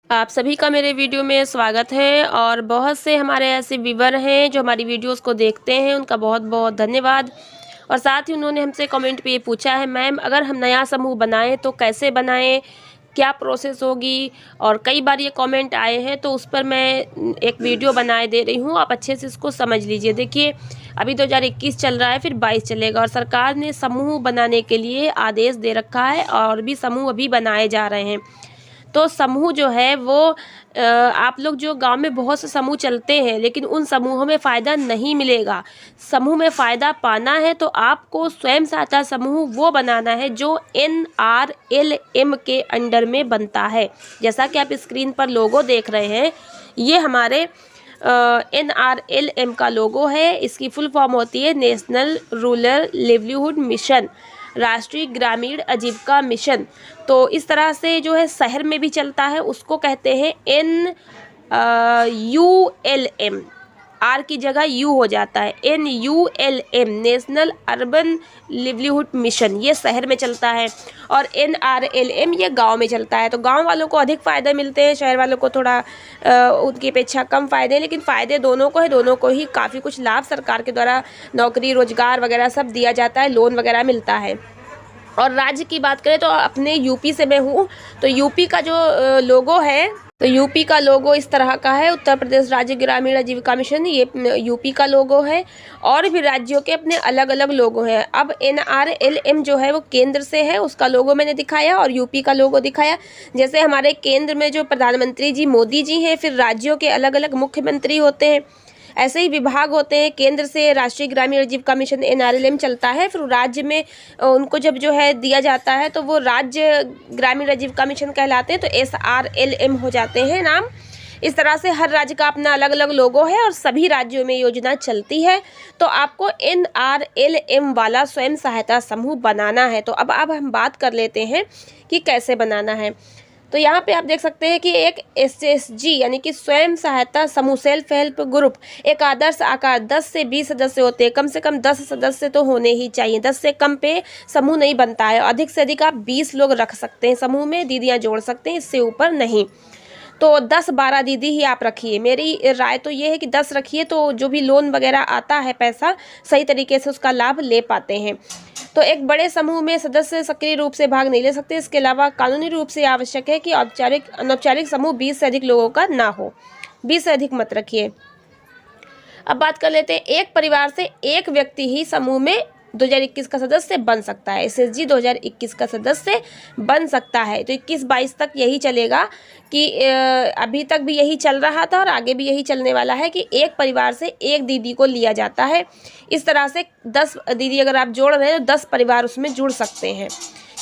आप सभी का मेरे वीडियो में स्वागत है और बहुत से हमारे ऐसे व्यूवर हैं जो हमारी वीडियोस को देखते हैं, उनका बहुत बहुत धन्यवाद। और साथ ही उन्होंने हमसे कमेंट पे ये पूछा है, मैम अगर हम नया समूह बनाएं तो कैसे बनाएं, क्या प्रोसेस होगी। और कई बार ये कमेंट आए हैं तो उस पर मैं एक वीडियो बनाए दे रही हूँ, आप अच्छे से इसको समझ लीजिए। देखिए, अभी 2021 चल रहा है, फिर 22 चलेगा और सरकार ने समूह बनाने के लिए आदेश दे रखा है और भी समूह अभी बनाए जा रहे हैं। तो समूह जो है वो आप लोग जो गांव में बहुत से समूह चलते हैं, लेकिन उन समूहों में फ़ायदा नहीं मिलेगा। समूह में फ़ायदा पाना है तो आपको स्वयं सहायता समूह वो बनाना है जो NRLM के अंडर में बनता है। जैसा कि आप स्क्रीन पर लोगो देख रहे हैं, ये हमारे NRLM का लोगो है। इसकी फुल फॉर्म होती है नेशनल रूरल लिवलीहुड मिशन, राष्ट्रीय ग्रामीण आजीविका मिशन। तो इस तरह से जो है शहर में भी चलता है, उसको कहते हैं NULM। आर की जगह यू हो जाता है, NULM national urban livelihood mission, ये शहर में चलता है। और NRLM ये गांव में चलता है। तो गांव वालों को अधिक फ़ायदे मिलते हैं, शहर वालों को थोड़ा उनकी अपेक्षा कम फ़ायदे, लेकिन फ़ायदे दोनों को है। दोनों को ही काफ़ी कुछ लाभ सरकार के द्वारा नौकरी रोजगार वगैरह सब दिया जाता है, लोन वगैरह मिलता है। और राज्य की बात करें तो अपने यूपी से मैं हूँ, तो यूपी का जो लोगो है, तो यूपी का लोगो इस तरह का है। उत्तर प्रदेश राज्य ग्रामीण आजीविका मिशन, ये यूपी का लोगो है। और भी राज्यों के अपने अलग अलग लोगो हैं। अब NRLM जो है वो केंद्र से है, उसका लोगो मैंने दिखाया और यूपी का लोगो दिखाया। जैसे हमारे केंद्र में जो प्रधानमंत्री जी मोदी जी हैं, फिर राज्यों के अलग अलग मुख्यमंत्री होते हैं, ऐसे ही विभाग होते हैं। केंद्र से राष्ट्रीय ग्रामीण आजीविका मिशन NRLM चलता है, फिर राज्य में उनको जब जो है दिया जाता है तो वो राज्य ग्रामीण आजीविका मिशन कहलाते हैं, तो SRLM हो जाते हैं नाम। इस तरह से हर राज्य का अपना अलग अलग लोगो है और सभी राज्यों में योजना चलती है। तो आपको NRLM वाला स्वयं सहायता समूह बनाना है। तो अब हम बात कर लेते हैं कि कैसे बनाना है। तो यहाँ पे आप देख सकते हैं कि एक SSG यानी कि स्वयं सहायता समूह, सेल्फ हेल्प ग्रुप, एक आदर्श आकार 10 से 20 सदस्य होते हैं। कम से कम 10 सदस्य तो होने ही चाहिए, 10 से कम पे समूह नहीं बनता है। अधिक से अधिक आप 20 लोग रख सकते हैं समूह में, दीदियाँ जोड़ सकते हैं, इससे ऊपर नहीं। तो 10-12 दीदी ही आप रखिए। मेरी राय तो ये है कि 10 रखिए, तो जो भी लोन वगैरह आता है पैसा, सही तरीके से उसका लाभ ले पाते हैं। तो एक बड़े समूह में सदस्य सक्रिय रूप से भाग नहीं ले सकते। इसके अलावा कानूनी रूप से आवश्यक है कि औपचारिक अनौपचारिक समूह 20 से अधिक लोगों का ना हो। 20 से अधिक मत रखिए। अब बात कर लेते हैं, एक परिवार से एक व्यक्ति ही समूह में 2021 का सदस्य बन सकता है। SSG 2021 का सदस्य बन सकता है। तो 21-22 तक यही चलेगा कि अभी तक भी यही चल रहा था और आगे भी यही चलने वाला है कि एक परिवार से एक दीदी को लिया जाता है। इस तरह से 10 दीदी अगर आप जोड़ रहे हैं तो 10 परिवार उसमें जुड़ सकते हैं,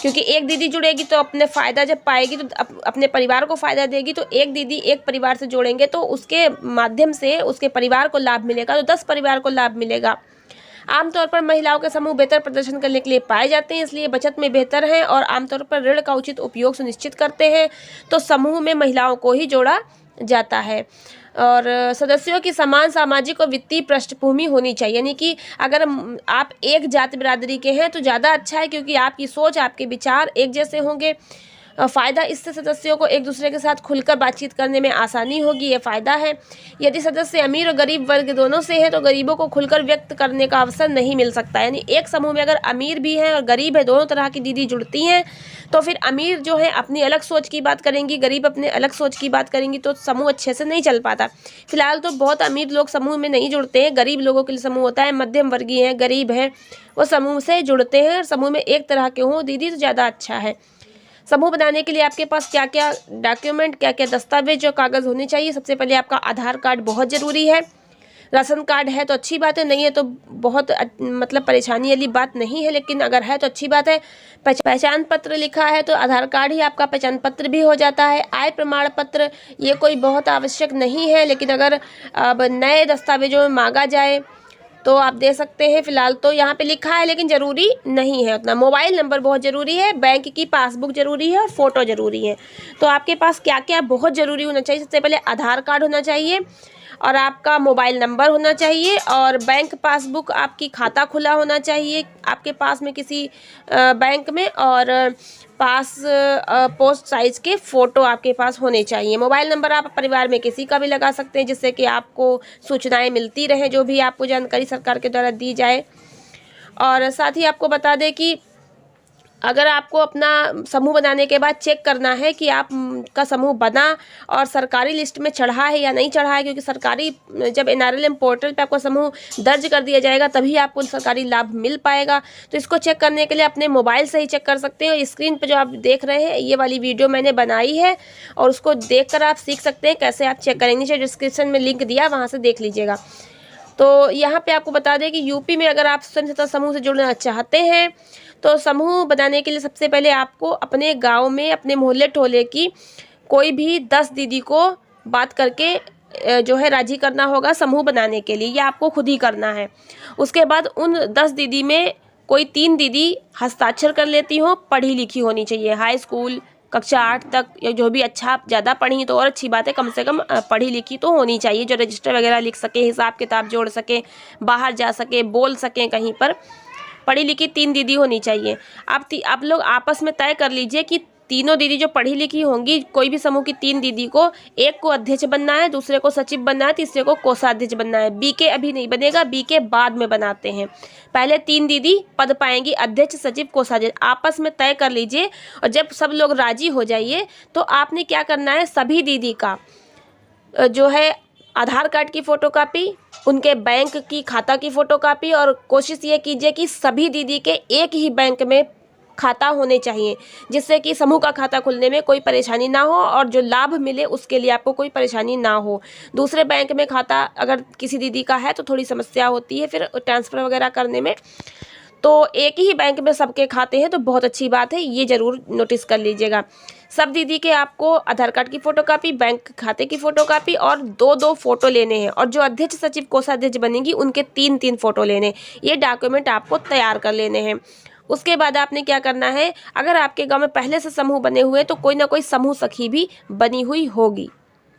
क्योंकि एक दीदी जुड़ेगी तो अपने फ़ायदा जब पाएगी तो अपने परिवार को फ़ायदा देगी। तो एक दीदी एक परिवार से जोड़ेंगे तो उसके माध्यम से उसके परिवार को लाभ मिलेगा, तो 10 परिवार को लाभ मिलेगा। आमतौर पर महिलाओं के समूह बेहतर प्रदर्शन करने के लिए पाए जाते हैं, इसलिए बचत में बेहतर हैं और आमतौर पर ऋण का उचित उपयोग सुनिश्चित करते हैं। तो समूह में महिलाओं को ही जोड़ा जाता है। और सदस्यों की समान सामाजिक और वित्तीय पृष्ठभूमि होनी चाहिए, यानी कि अगर आप एक जाति बिरादरी के हैं तो ज़्यादा अच्छा है, क्योंकि आपकी सोच आपके विचार एक जैसे होंगे। फ़ायदा, इससे सदस्यों को एक दूसरे के साथ खुलकर बातचीत करने में आसानी होगी, ये फ़ायदा है। यदि सदस्य अमीर और गरीब वर्ग दोनों से हैं तो गरीबों को खुलकर व्यक्त करने का अवसर नहीं मिल सकता। यानी एक समूह में अगर अमीर भी हैं और गरीब है, दोनों तरह की दीदी जुड़ती हैं, तो फिर अमीर जो है अपनी अलग सोच की बात करेंगी, गरीब अपने अलग सोच की बात करेंगी, तो समूह अच्छे से नहीं चल पाता। फिलहाल तो बहुत अमीर लोग समूह में नहीं जुड़ते हैं, गरीब लोगों के लिए समूह होता है। मध्यम वर्गीय हैं, गरीब हैं, वो समूह से जुड़ते हैं। समूह में एक तरह के हों दीदी तो ज़्यादा अच्छा है। समूह बनाने के लिए आपके पास क्या क्या डॉक्यूमेंट, क्या क्या दस्तावेज और कागज़ होने चाहिए। सबसे पहले आपका आधार कार्ड बहुत ज़रूरी है। राशन कार्ड है तो अच्छी बात है, नहीं है तो बहुत मतलब परेशानी वाली बात नहीं है, लेकिन अगर है तो अच्छी बात है। पहचान पत्र लिखा है तो आधार कार्ड ही आपका पहचान पत्र भी हो जाता है। आय प्रमाण पत्र ये कोई बहुत आवश्यक नहीं है, लेकिन अगर अब नए दस्तावेजों में मांगा जाए तो आप दे सकते हैं। फिलहाल तो यहाँ पे लिखा है, लेकिन ज़रूरी नहीं है उतना। मोबाइल नंबर बहुत ज़रूरी है, बैंक की पासबुक ज़रूरी है और फ़ोटो ज़रूरी है। तो आपके पास क्या क्या बहुत ज़रूरी होना चाहिए, सबसे पहले आधार कार्ड होना चाहिए और आपका मोबाइल नंबर होना चाहिए और बैंक पासबुक, आपकी खाता खुला होना चाहिए आपके पास में किसी बैंक में। और पोस्ट साइज के फ़ोटो आपके पास होने चाहिए। मोबाइल नंबर आप परिवार में किसी का भी लगा सकते हैं, जिससे कि आपको सूचनाएं मिलती रहें, जो भी आपको जानकारी सरकार के द्वारा दी जाए। और साथ ही आपको बता दें कि अगर आपको अपना समूह बनाने के बाद चेक करना है कि आप का समूह बना और सरकारी लिस्ट में चढ़ा है या नहीं चढ़ा है, क्योंकि सरकारी जब NRLM पोर्टल पे आपका समूह दर्ज कर दिया जाएगा तभी आपको सरकारी लाभ मिल पाएगा। तो इसको चेक करने के लिए अपने मोबाइल से ही चेक कर सकते हैं। स्क्रीन पर जो आप देख रहे हैं ये वाली वीडियो मैंने बनाई है और उसको देख कर आप सीख सकते हैं कैसे आप चेक करेंगे। नीचे डिस्क्रिप्शन में लिंक दिया, वहाँ से देख लीजिएगा। तो यहाँ पे आपको बता दें कि यूपी में अगर आप स्वयं सहायता समूह से जुड़ना चाहते हैं तो समूह बनाने के लिए सबसे पहले आपको अपने गांव में अपने मोहल्ले टोले की कोई भी 10 दीदी को बात करके जो है राजी करना होगा समूह बनाने के लिए। ये आपको खुद ही करना है। उसके बाद उन 10 दीदी में कोई 3 दीदी हस्ताक्षर कर लेती हो, पढ़ी लिखी होनी चाहिए, हाई स्कूल कक्षा 8 तक या जो भी। अच्छा ज़्यादा पढ़ी तो और अच्छी बात है, कम से कम पढ़ी लिखी तो होनी चाहिए, जो रजिस्टर वगैरह लिख सके, हिसाब किताब जोड़ सके, बाहर जा सके, बोल सकें कहीं पर। पढ़ी लिखी 3 दीदी होनी चाहिए। आप लोग आपस में तय कर लीजिए कि तीनों दीदी जो पढ़ी लिखी होंगी, कोई भी समूह की 3 दीदी को, एक को अध्यक्ष बनना है, दूसरे को सचिव बनना है, तीसरे को कोषाध्यक्ष बनना है। बीके अभी नहीं बनेगा, बीके बाद में बनाते हैं। पहले 3 दीदी पद पाएंगी, अध्यक्ष, सचिव, कोषाध्यक्ष। आपस में तय कर लीजिए और जब सब लोग राजी हो जाइए तो आपने क्या करना है, सभी दीदी का जो है आधार कार्ड की फ़ोटोकॉपी, उनके बैंक की खाता की फ़ोटोकॉपी, और कोशिश ये कीजिए कि सभी दीदी के एक ही बैंक में खाता होने चाहिए, जिससे कि समूह का खाता खुलने में कोई परेशानी ना हो और जो लाभ मिले उसके लिए आपको कोई परेशानी ना हो। दूसरे बैंक में खाता अगर किसी दीदी का है तो थोड़ी समस्या होती है फिर ट्रांसफ़र वगैरह करने में। तो एक ही बैंक में सबके खाते हैं तो बहुत अच्छी बात है, ये ज़रूर नोटिस कर लीजिएगा। सब दीदी के आपको आधार कार्ड की फ़ोटोकॉपी, बैंक खाते की फ़ोटोकॉपी और 2-2 फ़ोटो लेने हैं। और जो अध्यक्ष, सचिव, कोषाध्यक्ष बनेंगी उनके 3-3 फ़ोटो लेने। ये डॉक्यूमेंट आपको तैयार कर लेने हैं। उसके बाद आपने क्या करना है, अगर आपके गांव में पहले से समूह बने हुए तो कोई ना कोई समूह सखी भी बनी हुई होगी।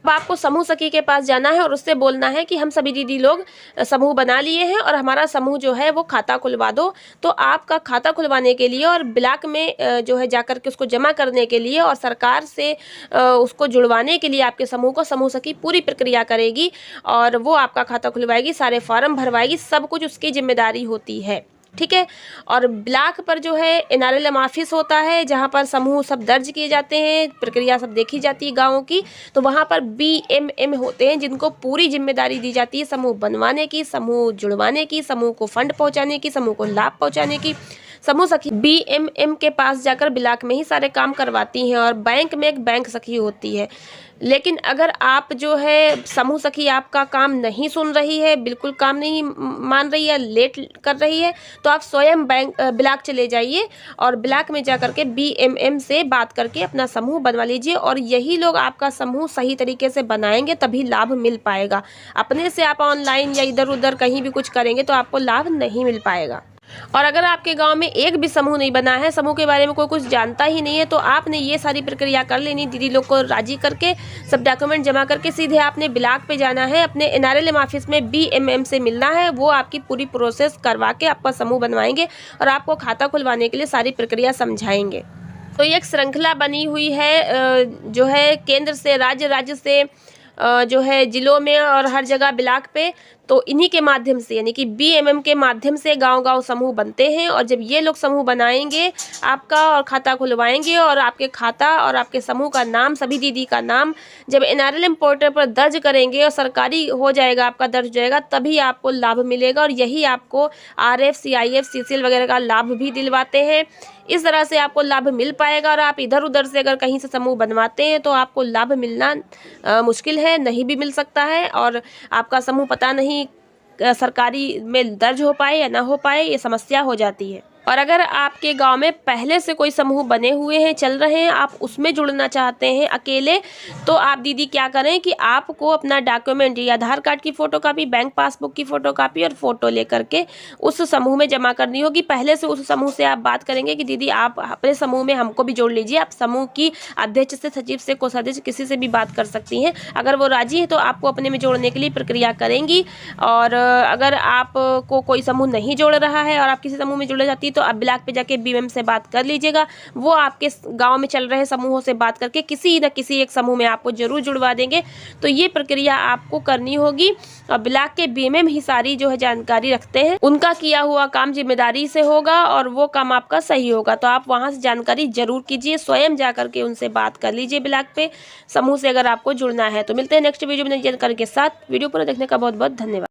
अब आपको समूह सखी के पास जाना है और उससे बोलना है कि हम सभी दीदी लोग समूह बना लिए हैं और हमारा समूह जो है वो खाता खुलवा दो। तो आपका खाता खुलवाने के लिए और ब्लॉक में जो है जाकर के उसको जमा करने के लिए और सरकार से उसको जुड़वाने के लिए आपके समूह को समूह सखी पूरी प्रक्रिया करेगी और वो आपका खाता खुलवाएगी, सारे फॉर्म भरवाएगी, सब कुछ उसकी जिम्मेदारी होती है। ठीक है। और ब्लॉक पर जो है NRLM ऑफिस होता है, जहाँ पर समूह सब दर्ज किए जाते हैं, प्रक्रिया सब देखी जाती है गाँवों की। तो वहाँ पर BMM होते हैं जिनको पूरी जिम्मेदारी दी जाती है समूह बनवाने की, समूह जुड़वाने की, समूह को फंड पहुँचाने की, समूह को लाभ पहुँचाने की। समूह सखी BMM के पास जाकर ब्लॉक में ही सारे काम करवाती हैं और बैंक में एक बैंक सखी होती है। लेकिन अगर आप जो है समूह सखी आपका काम नहीं सुन रही है, बिल्कुल काम नहीं मान रही है, लेट कर रही है, तो आप स्वयं ब्लॉक चले जाइए और ब्लॉक में जाकर के BMM से बात करके अपना समूह बनवा लीजिए। और यही लोग आपका समूह सही तरीके से बनाएंगे तभी लाभ मिल पाएगा। अपने से आप ऑनलाइन या इधर उधर कहीं भी कुछ करेंगे तो आपको लाभ नहीं मिल पाएगा। और अगर आपके गांव में एक भी समूह नहीं बना है, समूह के बारे में कोई कुछ जानता ही नहीं है, तो आपने ये सारी प्रक्रिया कर लेनी, दीदी लोग को राजी करके सब डॉक्यूमेंट जमा करके सीधे आपने ब्लॉक पे जाना है, अपने NRLM ऑफिस में BMM से मिलना है। वो आपकी पूरी प्रोसेस करवा के आपका समूह बनवाएंगे और आपको खाता खुलवाने के लिए सारी प्रक्रिया समझाएंगे। तो ये एक श्रृंखला बनी हुई है जो है केंद्र से, राज्य से जो है जिलों में और हर जगह ब्लॉक पे। तो इन्हीं के माध्यम से यानी कि BMM के माध्यम से गांव-गांव समूह बनते हैं। और जब ये लोग समूह बनाएंगे आपका और खाता खुलवाएंगे और आपके खाता और आपके समूह का नाम, सभी दीदी का नाम जब NRLM पोर्टल पर दर्ज करेंगे और सरकारी हो जाएगा, आपका दर्ज हो जाएगा, तभी आपको लाभ मिलेगा। और यही आपको RF, CIF, CCL वगैरह का लाभ भी दिलवाते हैं। इस तरह से आपको लाभ मिल पाएगा। और आप इधर उधर से अगर कहीं से समूह बनवाते हैं तो आपको लाभ मिलना मुश्किल है, नहीं भी मिल सकता है। और आपका समूह पता नहीं सरकारी में दर्ज हो पाए या ना हो पाए, ये समस्या हो जाती है। और अगर आपके गांव में पहले से कोई समूह बने हुए हैं, चल रहे हैं, आप उसमें जुड़ना चाहते हैं अकेले, तो आप दीदी क्या करें कि आपको अपना डॉक्यूमेंट या आधार कार्ड की फ़ोटोकॉपी, बैंक पासबुक की फ़ोटोकॉपी और फ़ोटो लेकर के उस समूह में जमा करनी होगी। पहले से उस समूह से आप बात करेंगे कि दीदी आप अपने समूह में हमको भी जोड़ लीजिए। आप समूह की अध्यक्ष से, सचिव से, कोषाध्यक्ष किसी से भी बात कर सकती हैं। अगर वो राजी है तो आपको अपने में जोड़ने के लिए प्रक्रिया करेंगी। और अगर आपको कोई समूह नहीं जोड़ रहा है और आप किसी समूह में जुड़ जाती है तो आप ब्लॉक पे जाके बीएमएम से बात कर लीजिएगा। वो आपके गांव में चल रहे समूहों से बात करके किसी न किसी एक समूह में आपको जरूर जुड़वा देंगे। तो ये प्रक्रिया आपको करनी होगी और ब्लॉक के बीएमएम ही सारी जो है जानकारी रखते हैं, उनका किया हुआ काम जिम्मेदारी से होगा और वो काम आपका सही होगा। तो आप वहां से जानकारी जरूर कीजिए, स्वयं जा करके उनसे बात कर लीजिए ब्लॉक पे समूह से अगर आपको जुड़ना है। तो मिलते हैं नेक्स्ट वीडियो में नई जानकारी के साथ। वीडियो पूरा देखने का बहुत बहुत धन्यवाद।